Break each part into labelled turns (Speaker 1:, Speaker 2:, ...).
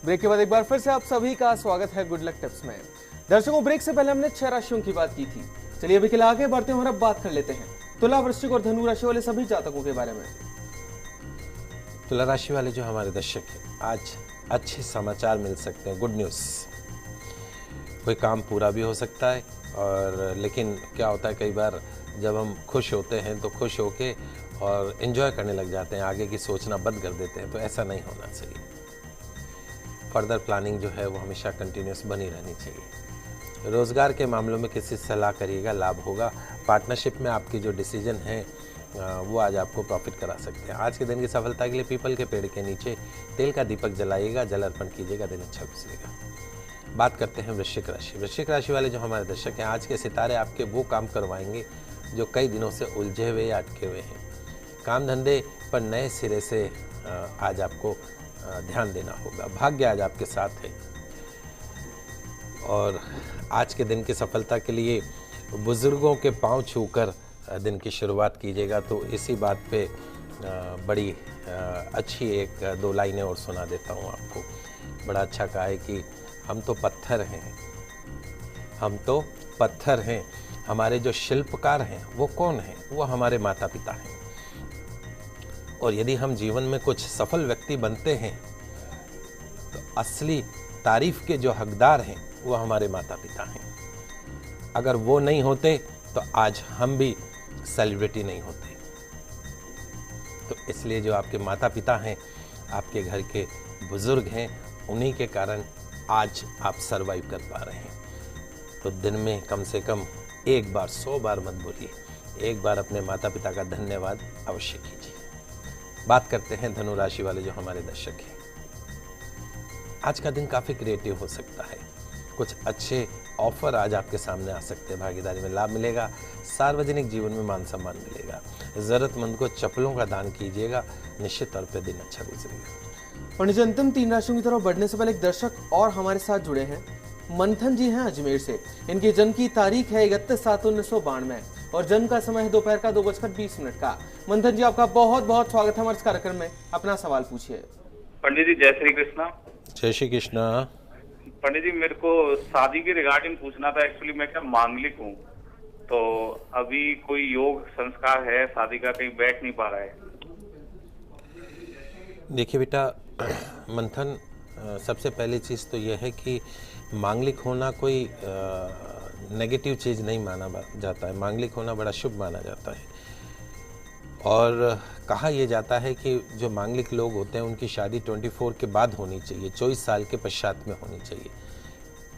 Speaker 1: Break के बाद एक बार फिर से आप सभी का स्वागत है गुड लक टिप्स में। दर्शकों, ब्रेक से पहले हमने 6 राशियों की बात की थी। चलिए अभी के लिए आगे बढ़ते हैं और अब बात कर लेते हैं तुला, वृश्चिक और धनु राशि वाले सभी जातकों के बारे में।
Speaker 2: तुला राशि वाले जो हमारे दर्शक हैं, आज अच्छे समाचार मिल सकते हैं, गुड न्यूज़। कोई काम पूरा भी हो सकता है और लेकिन क्या होता है, कई बार जब हम खुश होते हैं तो खुश होके और एंजॉय करने लग जाते हैं, आगे की सोचना बंद कर देते हैं, तो ऐसा नहीं होना चाहिए। फर्दर प्लानिंग जो है वो हमेशा कंटिन्यूस बनी रहनी चाहिए। रोज़गार के मामलों में किसी से सलाह करिएगा, लाभ होगा। पार्टनरशिप में आपकी जो डिसीजन है वो आज आपको प्रॉफिट करा सकते हैं। आज के दिन की सफलता के लिए पीपल के पेड़ के नीचे तेल का दीपक जलाइएगा, जल अर्पण कीजिएगा, दिन अच्छा गुजरेगा। बात करते हैं वृश्चिक राशि। वृश्चिक राशि वाले जो हमारे दर्शक हैं, आज के सितारे आपके वो काम करवाएंगे जो कई दिनों से उलझे हुए या अटके हुए हैं। काम धंधे पर नए सिरे से आज आपको ध्यान देना होगा। भाग्य आज आपके साथ है और आज के दिन की सफलता के लिए बुजुर्गों के पांव छूकर दिन की शुरुआत कीजिएगा। तो इसी बात पे बड़ी अच्छी एक दो लाइनें और सुना देता हूँ आपको। बड़ा अच्छा कहा है कि हम तो पत्थर हैं, हम तो पत्थर हैं, हमारे जो शिल्पकार हैं वो कौन हैं? वो हमारे माता पिता हैं। और यदि हम जीवन में कुछ सफल व्यक्ति बनते हैं तो असली तारीफ के जो हकदार हैं वो हमारे माता पिता हैं। अगर वो नहीं होते तो आज हम भी सेलिब्रिटी नहीं होते। तो इसलिए जो आपके माता पिता हैं, आपके घर के बुजुर्ग हैं, उन्हीं के कारण आज आप सरवाइव कर पा रहे हैं। तो दिन में कम से कम एक बार, 100 बार मत बोलिए, एक बार अपने माता पिता का धन्यवाद अवश्य कीजिए। बात करते हैं धनु राशि वाले जो हमारे दर्शक हैं। आज का दिन काफ़ी क्रिएटिव हो सकता है। कुछ अच्छे ऑफर आज आपके सामने आ सकते हैं। भागीदारी में लाभ मिलेगा। सार्वजनिक जीवन में मान सम्मान मिलेगा। ज़रूरतमंद को चप्पलों का दान कीजिएगा, निश्चित तौर पर दिन अच्छा गुजरेगा।
Speaker 1: पंडित जी, अंतिम 3 राशियों की तरफ बढ़ने से पहले एक दर्शक और हमारे साथ जुड़े हैं। मंथन जी हैं अजमेर से। इनकी जन्म की तारीख है 31/7/1992 और जन्म का समय है दोपहर का 2:20 का। मंथन जी, आपका बहुत बहुत स्वागत है हमारे कार्यक्रम में। अपना सवाल पूछिए।
Speaker 3: पंडित जी जय श्री कृष्णा।
Speaker 2: जय श्री कृष्णा।
Speaker 3: पंडित जी, मेरे को शादी के रिगार्डिंग पूछना था। एक्चुअली मैं क्या मांगलिक हूँ, तो अभी कोई योग संस्कार है शादी का, कहीं बैठ नहीं पा रहा है।
Speaker 2: देखिए बेटा मंथन, सबसे पहली चीज़ तो यह है कि मांगलिक होना कोई नेगेटिव चीज़ नहीं माना जाता है। मांगलिक होना बड़ा शुभ माना जाता है और कहा यह जाता है कि जो मांगलिक लोग होते हैं उनकी शादी 24 के बाद होनी चाहिए, 24 साल के पश्चात में होनी चाहिए,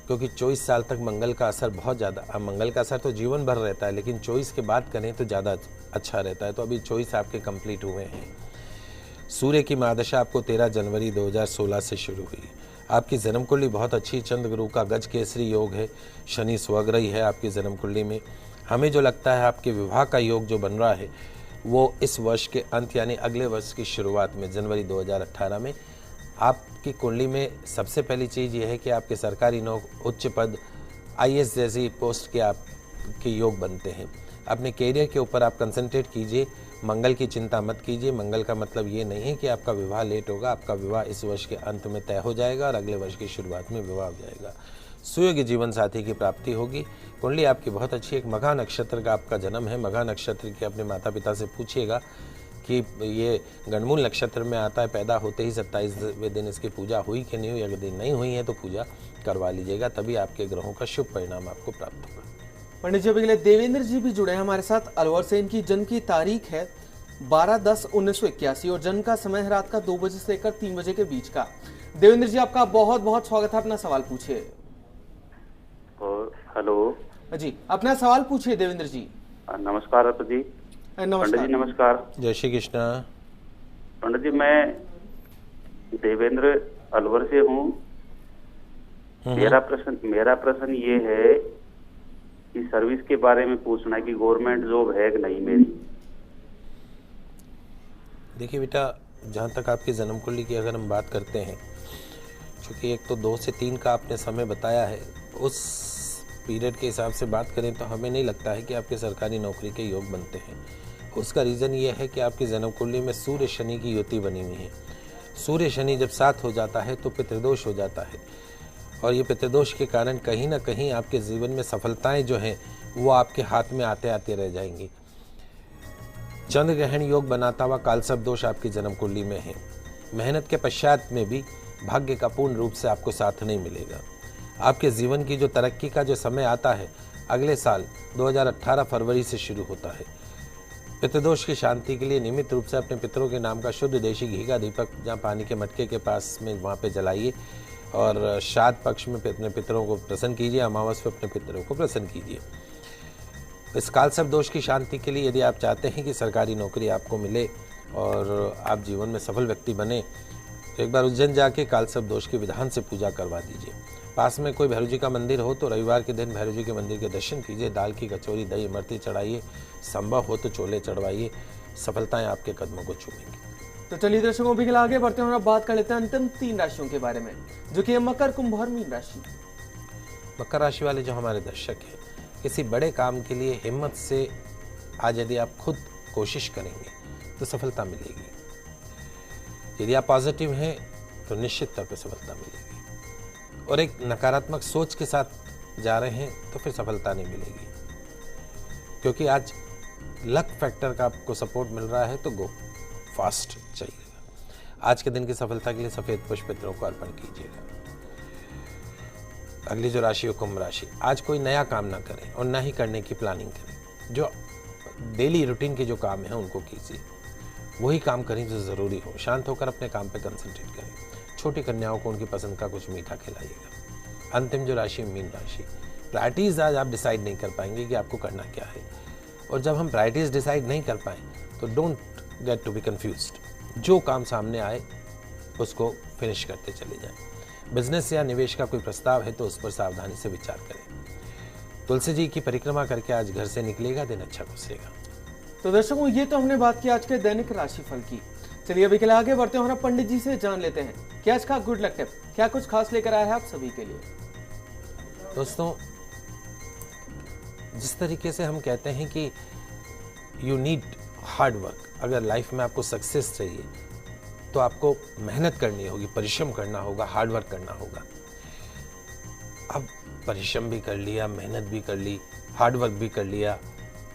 Speaker 2: क्योंकि 24 साल तक मंगल का असर बहुत ज़्यादा, मंगल का असर तो जीवन भर रहता है, लेकिन 24 के बाद करें तो ज़्यादा अच्छा रहता है। तो अभी 24 आपके कंप्लीट हुए हैं। सूर्य की महादशा आपको 13 जनवरी 2016 से शुरू हुई। आपकी जन्म कुंडली बहुत अच्छी, चंद्र गुरु का गज केसरी योग है, शनि स्वग्रही है आपकी जन्म कुंडली में। हमें जो लगता है आपके विवाह का योग जो बन रहा है वो इस वर्ष के अंत यानी अगले वर्ष की शुरुआत में जनवरी 2018 में आपकी कुंडली में सबसे पहली चीज़ ये है कि आपके सरकारी नौकरी, उच्च पद, IAS जैसी पोस्ट के आपके योग बनते हैं। अपने कैरियर के ऊपर आप कंसंट्रेट कीजिए, मंगल की चिंता मत कीजिए। मंगल का मतलब ये नहीं है कि आपका विवाह लेट होगा, आपका विवाह इस वर्ष के अंत में तय हो जाएगा और अगले वर्ष की शुरुआत में विवाह हो जाएगा। सुयोग्य जीवन साथी की प्राप्ति होगी। कुंडली आपकी बहुत अच्छी। एक मघा नक्षत्र का आपका जन्म है। मघा नक्षत्र के अपने माता पिता से पूछिएगा कि ये गणमूल नक्षत्र में आता है, पैदा होते ही 27वें दिन इसकी पूजा हुई कि नहीं हुई। अगर दिन नहीं हुई है तो पूजा करवा लीजिएगा, तभी आपके ग्रहों का शुभ परिणाम आपको प्राप्त होगा।
Speaker 1: पंडित जी, अभी के लिए देवेंद्र जी भी जुड़े हैं हमारे साथ अलवर से। इनकी जन्म की तारीख है 12/10/1981 और जन्म का समय है रात का 2 बजे से लेकर 3 बजे के बीच का। देवेंद्र जी, आपका बहुत बहुत स्वागत है। अपना सवाल पूछिए।
Speaker 4: हेलो
Speaker 1: जी, अपना सवाल पूछिए देवेंद्र जी।
Speaker 4: नमस्कार रतन जी। पंडित जी नमस्कार।
Speaker 2: जय श्री कृष्णा।
Speaker 4: पंडित जी, मैं देवेंद्र अलवर से हूँ। मेरा प्रश्न ये है कि सर्विस के बारे में पूछना है कि गवर्नमेंट जॉब है कि नहीं मेरी।
Speaker 2: देखिए बेटा, जहाँ तक आपकी जन्म कुंडली की अगर हम बात करते हैं, चूँकि एक तो 2 से 3 का आपने समय बताया है, उस पीरियड के हिसाब से बात करें तो हमें नहीं लगता है कि आपके सरकारी नौकरी के योग बनते हैं। उसका रीज़न ये है कि आपकी जन्म कुंडली में सूर्य शनि की युति बनी हुई है। सूर्य शनि जब साथ हो जाता है तो पितृदोष हो जाता है, और ये पितृदोष के कारण कहीं ना कहीं आपके जीवन में सफलताएं जो हैं वो आपके हाथ में आते आते रह जाएंगी। चंद्र ग्रहण योग बनाता हुआ कालसर्प दोष आपकी जन्म कुंडली में है। मेहनत के पश्चात में भी भाग्य का पूर्ण रूप से आपको साथ नहीं मिलेगा। आपके जीवन की जो तरक्की का जो समय आता है अगले साल 2018 फरवरी से शुरू होता है। पितृदोष की शांति के लिए नियमित रूप से अपने पितरों के नाम का शुद्ध देशी घी का दीपक जहाँ पानी के मटके के पास में वहाँ पे जलाइए, और श्राद्ध पक्ष में अपने पितरों को प्रसन्न कीजिए, अमावस पे अपने पितरों को प्रसन्न कीजिए। इस कालसर्प दोष की शांति के लिए यदि आप चाहते हैं कि सरकारी नौकरी आपको मिले और आप जीवन में सफल व्यक्ति बने, तो एक बार उज्जैन जाके कालसर्प दोष के विधान से पूजा करवा दीजिए। पास में कोई भैरव जी का मंदिर हो तो रविवार के दिन भैरव जी के मंदिर के दर्शन कीजिए, दाल की कचौरी, दही, इमरती चढ़ाइए, संभव हो तो छोले चढ़वाइए, सफलताएं आपके कदमों को चूमेंगी।
Speaker 1: तो चलिए दर्शकों, भी आगे बढ़ते हैं और अब बात कर लेते हैं अंतिम 3 राशियों के बारे में, जो कि मकर, कुंभ और मीन राशि।
Speaker 2: मकर राशि वाले जो हमारे दर्शक हैं, किसी बड़े काम के लिए हिम्मत से आज यदि आप खुद कोशिश करेंगे तो सफलता मिलेगी। यदि आप पॉजिटिव हैं तो निश्चित तौर पर सफलता मिलेगी, और एक नकारात्मक सोच के साथ जा रहे हैं तो फिर सफलता नहीं मिलेगी, क्योंकि आज लक फैक्टर का आपको सपोर्ट मिल रहा है, तो गो फास्ट चाहिएगा। आज के दिन की सफलता के लिए सफेद पुष्प पितरों को अर्पण कीजिएगा। अगली जो राशि है कुंभ राशि। आज कोई नया काम ना करें और ना ही करने की प्लानिंग करें। जो डेली रूटीन के जो काम है उनको कीजिए, वही काम करें जो ज़रूरी हो। शांत होकर अपने काम पे कंसंट्रेट करें। छोटी कन्याओं को उनकी पसंद का कुछ मीठा खिलाइएगा। अंतिम जो राशि मीन राशि। प्रायोरिटीज़ आज आप डिसाइड नहीं कर पाएंगे कि आपको करना क्या है, और जब हम प्रायोरिटीज़ डिसाइड नहीं कर पाएँ तो don't get to be confused. जो काम सामने आए उसको फिनिश करते चले जाएं। बिजनेस या निवेश का कोई प्रस्ताव है तो उस पर सावधानी से विचार करें। तुलसी जी की परिक्रमा करके आज घर से निकलेगा, दिन अच्छा गुजरेगा।
Speaker 1: तो दर्शकों, ये तो हमने बात की आज के दैनिक राशिफल की। चलिए अभी के लिए आगे बढ़ते हैं और पंडित जी से जान लेते हैं कि आज का गुड लक टिप क्या कुछ खास लेकर आया है आप सभी के लिए।
Speaker 2: दोस्तों, जिस तरीके से हम कहते हैं कि यू नीड हार्ड वर्क, अगर लाइफ में आपको सक्सेस चाहिए तो आपको मेहनत करनी होगी, परिश्रम करना होगा, हार्ड वर्क करना होगा। अब परिश्रम भी कर लिया, मेहनत भी कर ली, हार्ड वर्क भी कर लिया,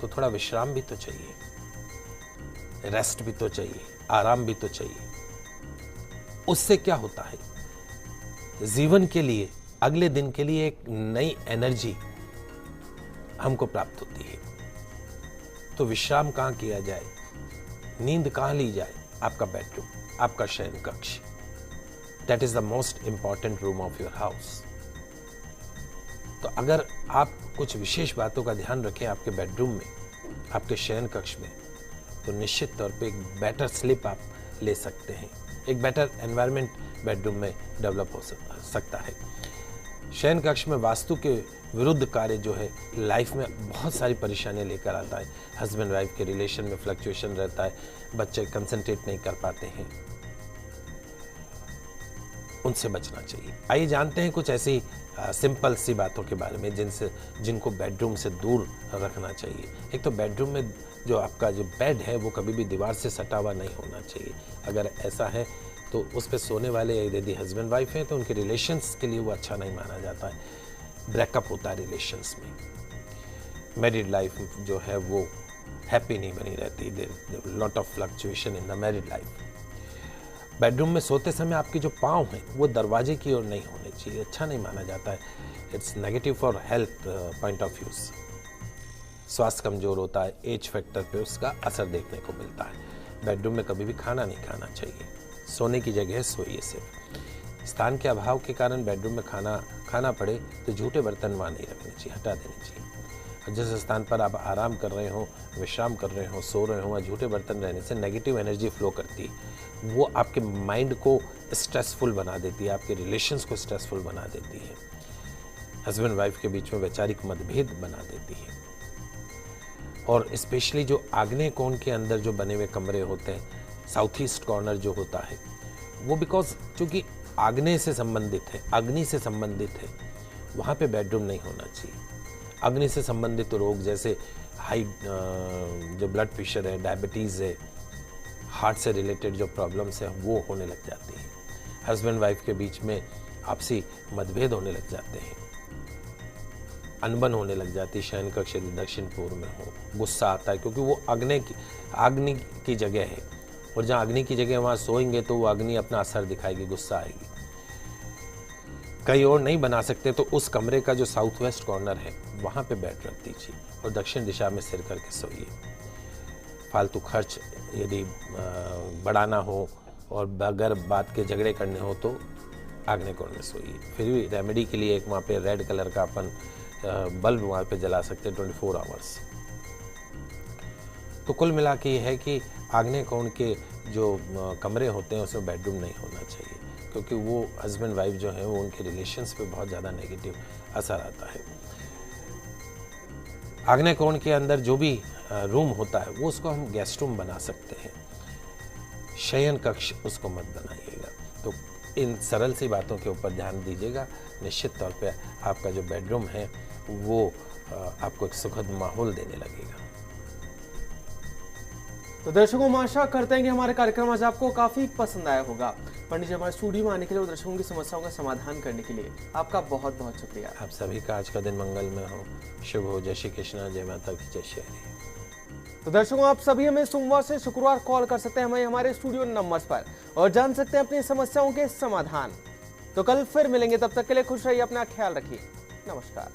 Speaker 2: तो थोड़ा विश्राम भी तो चाहिए, रेस्ट भी तो चाहिए, आराम भी तो चाहिए। उससे क्या होता है, जीवन के लिए, अगले दिन के लिए एक नई एनर्जी हमको प्राप्त होती है। तो विश्राम कहाँ किया जाए, नींद कहाँ ली जाए? आपका बेडरूम, आपका शयन कक्ष। That is the most important room of your house. तो अगर आप कुछ विशेष बातों का ध्यान रखें आपके बेडरूम में, आपके शयन कक्ष में, तो निश्चित तौर पे एक बेटर स्लीप आप ले सकते हैं। एक बेटर एनवायरनमेंट बेडरूम में डेवलप हो सकता है। शयन कक्ष में वास्तु के विरुद्ध कार्य जो है लाइफ में बहुत सारी परेशानियां लेकर आता है। हस्बैंड वाइफ के रिलेशन में फ्लक्चुएशन रहता है, बच्चे कंसंट्रेट नहीं कर पाते हैं, उनसे बचना चाहिए। आइए जानते हैं कुछ ऐसी सिंपल सी बातों के बारे में जिनको बेडरूम से दूर रखना चाहिए। एक तो बेडरूम में जो आपका जो बेड है वो कभी भी दीवार से सटा हुआ नहीं होना चाहिए। अगर ऐसा है तो उस पर सोने वाले यदि हस्बैंड वाइफ हैं तो उनके रिलेशंस के लिए वो अच्छा नहीं माना जाता है, ब्रेकअप होता है रिलेशंस में। मैरिड लाइफ जो है वो हैप्पी नहीं बनी रहती, there lot of fluctuation in the married life. Bedroom में सोते समय आपके जो पाँव हैं वो दरवाजे की ओर नहीं होने चाहिए, अच्छा नहीं माना जाता है। It's negative for health point of view. स्वास्थ्य कमजोर होता है, एज फैक्टर पे उसका असर देखने को मिलता है। बेडरूम में कभी भी खाना नहीं खाना चाहिए, सोने की जगह सोइए सिर्फ। स्थान के अभाव के कारण बेडरूम में खाना पड़े तो झूठे बर्तन वहाँ नहीं रखने चाहिए, हटा देने चाहिए। और जिस स्थान पर आप आराम कर रहे हो, विश्राम कर रहे हो, सो रहे हो, वहाँ झूठे बर्तन रहने से नेगेटिव एनर्जी फ्लो करती है। वो आपके माइंड को स्ट्रेसफुल बना देती है, आपके रिलेशंस को स्ट्रेसफुल बना देती है, हस्बैंड वाइफ के बीच में वैचारिक मतभेद बना देती है। और स्पेशली जो आग्नेय कोण के अंदर जो बने हुए कमरे होते हैं, साउथ ईस्ट कॉर्नर जो होता है, वो बिकॉज चूँकि आग्नेय से संबंधित है, अग्नि से संबंधित है, वहाँ पे बेडरूम नहीं होना चाहिए। अग्नि से संबंधित रोग जैसे हाई जो ब्लड प्रेशर है, डायबिटीज़ है, हार्ट से रिलेटेड जो प्रॉब्लम्स हैं वो होने लग जाती हैं। हस्बैंड वाइफ के बीच में आपसी मतभेद होने लग जाते हैं, अनबन होने लग जाती है। शयन कक्ष यदि दक्षिण पूर्व में हो, गुस्सा आता है क्योंकि वो अग्नि की जगह है, और जहाँ अग्नि की जगह वहाँ सोएंगे तो वो अग्नि अपना असर दिखाएगी, गुस्सा आएगी। कहीं और नहीं बना सकते तो उस कमरे का जो साउथ वेस्ट कॉर्नर है वहाँ पे बेड रख दीजिए और दक्षिण दिशा में सिर करके सोइए। फालतू खर्च यदि बढ़ाना हो और अगर बात के झगड़े करने हो तो आग्नेय कोण में सोइए। फिर भी रेमेडी के लिए एक वहाँ पे रेड कलर का अपन बल्ब वहाँ पे जला सकते हैं 24 आवर्स। तो कुल मिला के ये है कि आग्नेय कोण के जो कमरे होते हैं उसमें बेडरूम नहीं होना चाहिए, क्योंकि वो हस्बैंड वाइफ जो है वो उनके रिलेशंस पे बहुत ज़्यादा नेगेटिव असर आता है। आग्नेय कोण के अंदर जो भी रूम होता है वो उसको हम गेस्ट रूम बना सकते हैं, शयन कक्ष उसको मत बनाइएगा। तो इन सरल सी बातों के ऊपर ध्यान दीजिएगा, निश्चित तौर पे आपका जो बेडरूम है वो आपको एक सुखद माहौल देने लगेगा।
Speaker 1: तो दर्शकों, हम आशा करते हैं कि हमारे कार्यक्रम आज आपको काफी पसंद आया होगा। पंडित जी हमारे स्टूडियो में आने के लिए और दर्शकों की समस्याओं का समाधान करने के लिए आपका बहुत बहुत शुक्रिया।
Speaker 2: आप सभी का आज का दिन मंगलमय हो, शुभ हो। जय श्री कृष्णा, जय माता की, जय श्री हरि।
Speaker 1: तो दर्शकों, आप सभी हमें सोमवार से शुक्रवार कॉल कर सकते हैं हमें हमारे स्टूडियो नंबर्स पर और जान सकते हैं अपनी समस्याओं के समाधान। तो कल फिर मिलेंगे, तब तक के लिए खुश रहिए, अपना ख्याल रखिए, नमस्कार।